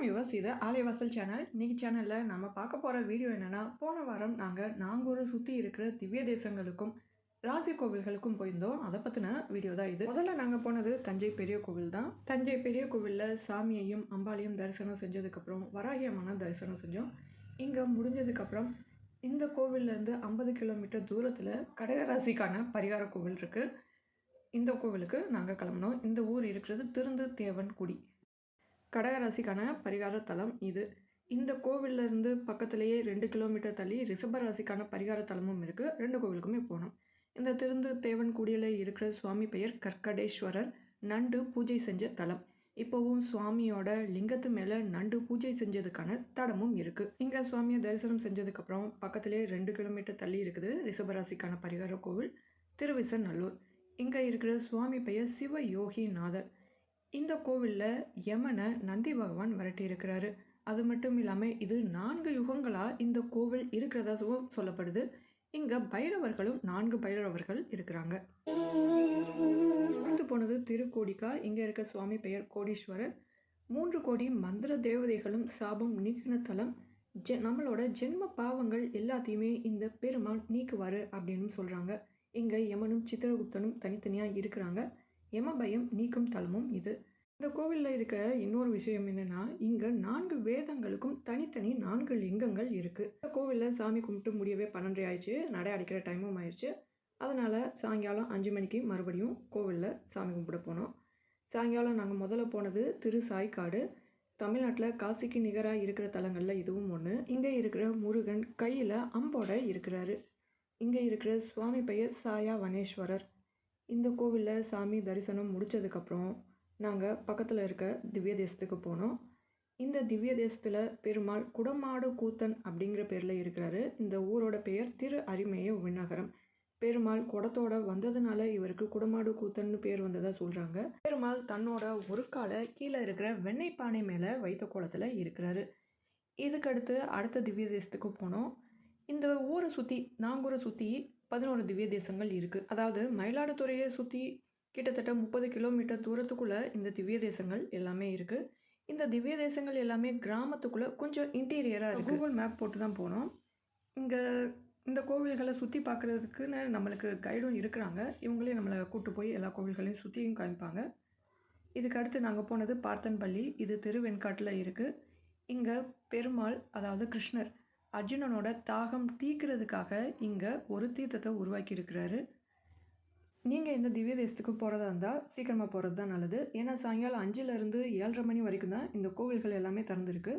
வணக்கம் வியூவர்ஸ், இது ஆலைவாசல் சேனல். இன்னைக்கு சேனலில் நம்ம பார்க்க போகிற வீடியோ என்னென்னா, போன வாரம் நாங்கள் நாங்கூரை சுற்றி இருக்கிற திவ்ய தேசங்களுக்கும் ராசி கோவில்களுக்கும் போயிருந்தோம். அதை பற்றின வீடியோ தான் இது. முதல்ல நாங்கள் போனது தஞ்சை பெரிய கோவில் தான். தஞ்சை பெரிய கோவிலில் சாமியையும் அம்பாளையும் தரிசனம் செஞ்சதுக்கப்புறம் வராகி அம்மனை தரிசனம் செஞ்சோம். இங்கே முடிஞ்சதுக்கப்புறம் இந்த கோவில்லேருந்து 50 கிலோமீட்டர் தூரத்தில் கடகராசிக்கான பரிகார கோவில் இருக்குது. இந்த கோவிலுக்கு நாங்கள் கிளம்பினோம். இந்த ஊர் இருக்கிறது திருந்து தேவன்குடி. கடகராசிக்கான பரிகார தலம் இது. இந்த கோவிலிருந்து பக்கத்திலேயே 2 கிலோமீட்டர் தள்ளி ரிஷபராசிக்கான பரிகார தலமும் இருக்குது. 2 கோவிலுக்குமே போனோம். இந்த திருந்து தேவன்குடியில் இருக்கிற சுவாமி பெயர் கற்கடேஸ்வரர். நண்டு பூஜை செஞ்ச தலம். இப்போவும் சுவாமியோட லிங்கத்து மேலே நண்டு பூஜை செஞ்சதுக்கான தடமும் இருக்குது. இங்கே சுவாமியை தரிசனம் செஞ்சதுக்கப்புறம் பக்கத்திலே 2 கிலோமீட்டர் தள்ளி இருக்குது ரிஷபராசிக்கான பரிகார கோவில் திருவிசநல்லூர். இங்கே இருக்கிற சுவாமி பெயர் சிவ யோகிநாதர். இந்த கோவிலில் யமனை நந்தி பகவான் விரட்டி இருக்கிறாரு. அது மட்டும் இல்லாமல் இது 4 யுகங்களாக இந்த கோவில் இருக்கிறதா சொல்லப்படுது. இங்கே பைரவர்களும் 4 பைரவர்கள் இருக்கிறாங்க. அடுத்து போனது திருக்கோடிக்கா. இங்கே இருக்க சுவாமி பெயர் கோடீஸ்வரர். 3 கோடி மந்திர தேவதைகளும் சாபம் நீக்கின தலம். நம்மளோட ஜென்ம பாவங்கள் எல்லாத்தையுமே இந்த பெருமாள் நீக்குவார் அப்படின்னு சொல்கிறாங்க. இங்கே யமனும் சித்திரகுப்தனும் தனித்தனியாக இருக்கிறாங்க. யமபயம் நீக்கும் தலமும் இது. இந்த கோவிலில் இருக்க இன்னொரு விஷயம் என்னென்னா, இங்கே 4 வேதங்களுக்கும் தனித்தனி 4 லிங்கங்கள் இருக்குது. இந்த கோவிலில் சாமி கும்பிட்டு முடியவே 12 ஆயிடுச்சு. நடை அடிக்கிற டைமும் ஆயிடுச்சு. அதனால் சாயங்காலம் 5 மணிக்கு மறுபடியும் கோவிலில் சாமி கும்பிட போனோம். சாயங்காலம் நாங்கள் முதல்ல போனது திருசாய்க்காடு. தமிழ்நாட்டில் காசிக்கு நிகராக இருக்கிற தலங்களில் இதுவும் ஒன்று. இங்கே இருக்கிற முருகன் கையில் அம்போட இருக்கிறாரு. இங்கே இருக்கிற சுவாமி பெயர் சாயா வனேஸ்வரர். இந்த கோவிலில் சாமி தரிசனம் முடித்ததுக்கப்புறம் நாங்கள் பக்கத்தில் இருக்க திவ்ய தேசத்துக்கு போனோம். இந்த திவ்ய தேசத்தில் பெருமாள் குடமாடு கூத்தன் அப்படிங்கிற பேரில் இருக்கிறாரு. இந்த ஊரோட பெயர் திரு அரிமேய விண்ணகரம். பெருமாள் குடத்தோட வந்ததுனால இவருக்கு குடமாடு கூத்தன்னு பேர் வந்ததாக சொல்கிறாங்க. பெருமாள் தன்னோட ஒரு காலை கீழே இருக்கிற வெண்ணெய் பானை மேலே வைத்த கோலத்தில் இருக்கிறாரு. இதுக்கடுத்து அடுத்த திவ்ய தேசத்துக்கு போனோம். இந்த ஊரை சுற்றி நாங்கூரை சுற்றி 11 திவ்ய தேசங்கள் இருக்குது. அதாவது மயிலாடுதுறையை சுற்றி கிட்டத்தட்ட 30 கிலோமீட்டர் தூரத்துக்குள்ளே இந்த திவ்ய தேசங்கள் எல்லாமே இருக்குது. இந்த திவ்ய தேசங்கள் எல்லாமே கிராமத்துக்குள்ளே கொஞ்சம் இன்டீரியராக இருக்குது. கூகுள் மேப் போட்டு தான் போனோம். இங்கே இந்த கோவில்களை சுற்றி பார்க்குறதுக்குன்னு நம்மளுக்கு கைடும் இருக்கிறாங்க. இவங்களே நம்மளை கூப்பிட்டு போய் எல்லா கோவில்களையும் சுற்றியும் காமிப்பாங்க. இதுக்கு அடுத்து நாங்கள் போனது பார்த்தன்பள்ளி. இது திருவெண்காட்டில் இருக்குது. இங்கே பெருமாள் அதாவது கிருஷ்ணர் அர்ஜுனனோட தாகம் தீக்கிறதுக்காக இங்கே ஒரு தீர்த்தத்தை உருவாக்கி இருக்கிறாரு. நீங்கள் இந்த திவ்ய தேசத்துக்கு போகிறதா இருந்தால் சீக்கிரமாக போகிறது தான் நல்லது. ஏன்னா சாயங்காலம் 5லேருந்து 7:30 மணி வரைக்கும் தான் இந்த கோவில்கள் எல்லாமே திறந்துருக்கு.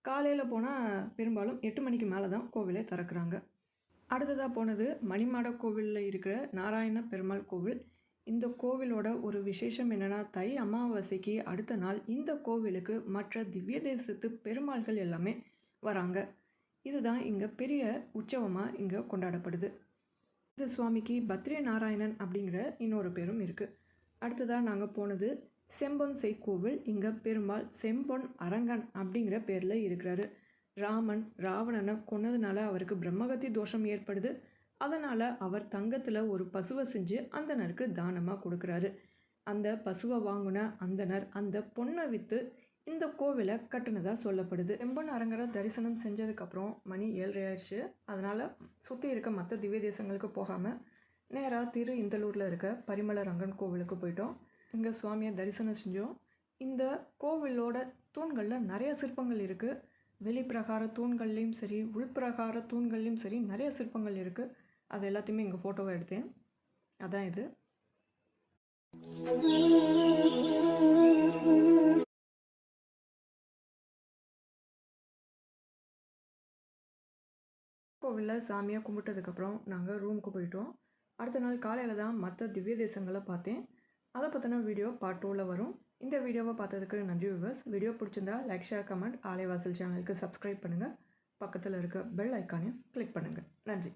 காலையில் போனால் பெரும்பாலும் 8 மணிக்கு மேலே தான் கோவிலே திறக்கிறாங்க. அடுத்ததாக போனது மணிமாட கோவிலில் இருக்கிற நாராயண பெருமாள் கோவில். இந்த கோவிலோட ஒரு விசேஷம் என்னென்னா, தை அமாவாசைக்கு அடுத்த நாள் இந்த கோவிலுக்கு மற்ற திவ்ய தேசத்து பெருமாள்கள் எல்லாமே வராங்க. இதுதான் இங்கே பெரிய உற்சவமாக இங்கே கொண்டாடப்படுது. இந்த சுவாமிக்கு பத்ரி நாராயணன் அப்படிங்கிற இன்னொரு பேரும் இருக்குது. அடுத்ததாக நாங்கள் போனது செம்பொன் செய்கோவில். இங்கே பெருமாள் செம்பொன் அரங்கன் அப்படிங்கிற பேரில் இருக்கிறாரு. ராமன் ராவணனை கொன்னதுனால அவருக்கு பிரம்மகத்தி தோஷம் ஏற்படுது. அதனால் அவர் தங்கத்தில் ஒரு பசுவை செஞ்சு அந்தனருக்கு தானமாக கொடுக்குறாரு. அந்த பசுவை வாங்கின அந்தனர் அந்த பொண்ணை விற்று இந்த கோவிலை கட்டுனதாக சொல்லப்படுது. செம்பொன் அரங்கரை தரிசனம் செஞ்சதுக்கப்புறம் மணி 7:30 ஆயிடுச்சு. அதனால் சுற்றி இருக்க மற்ற திவ்ய தேசங்களுக்கு போகாமல் நேராக திரு இந்தலூரில் இருக்க பரிமள ரங்கன் கோவிலுக்கு போயிட்டோம். இங்கே சுவாமியை தரிசனம் செஞ்சோம். இந்த கோவிலோட தூண்களில் நிறைய சிற்பங்கள் இருக்குது. வெளிப்பிரகார தூண்கள்லேயும் சரி உள்பிரகார தூண்கள்லேயும் சரி நிறைய சிற்பங்கள் இருக்குது. அது எல்லாத்தையுமே இங்கே ஃபோட்டோவை எடுத்தேன். அதான் இது. கோவிலில் சாமியை கும்பிட்டதுக்கப்புறம் நாங்கள் ரூமுக்கு போயிட்டோம். அடுத்த நாள் காலையில் தான் மற்ற திவ்ய தேசங்களை பார்த்தேன். அதை பற்றின வீடியோ பார்ட் 2ல் வரும். இந்த வீடியோவை பார்த்ததுக்கு நன்றி வியூவர்ஸ். வீடியோ பிடிச்சிருந்தா லைக், ஷேர், கமெண்ட். ஆலைவாசல் சேனலுக்கு சப்ஸ்கிரைப் பண்ணுங்கள். பக்கத்தில் இருக்க பெல் ஐக்கானையும் கிளிக் பண்ணுங்கள். நன்றி.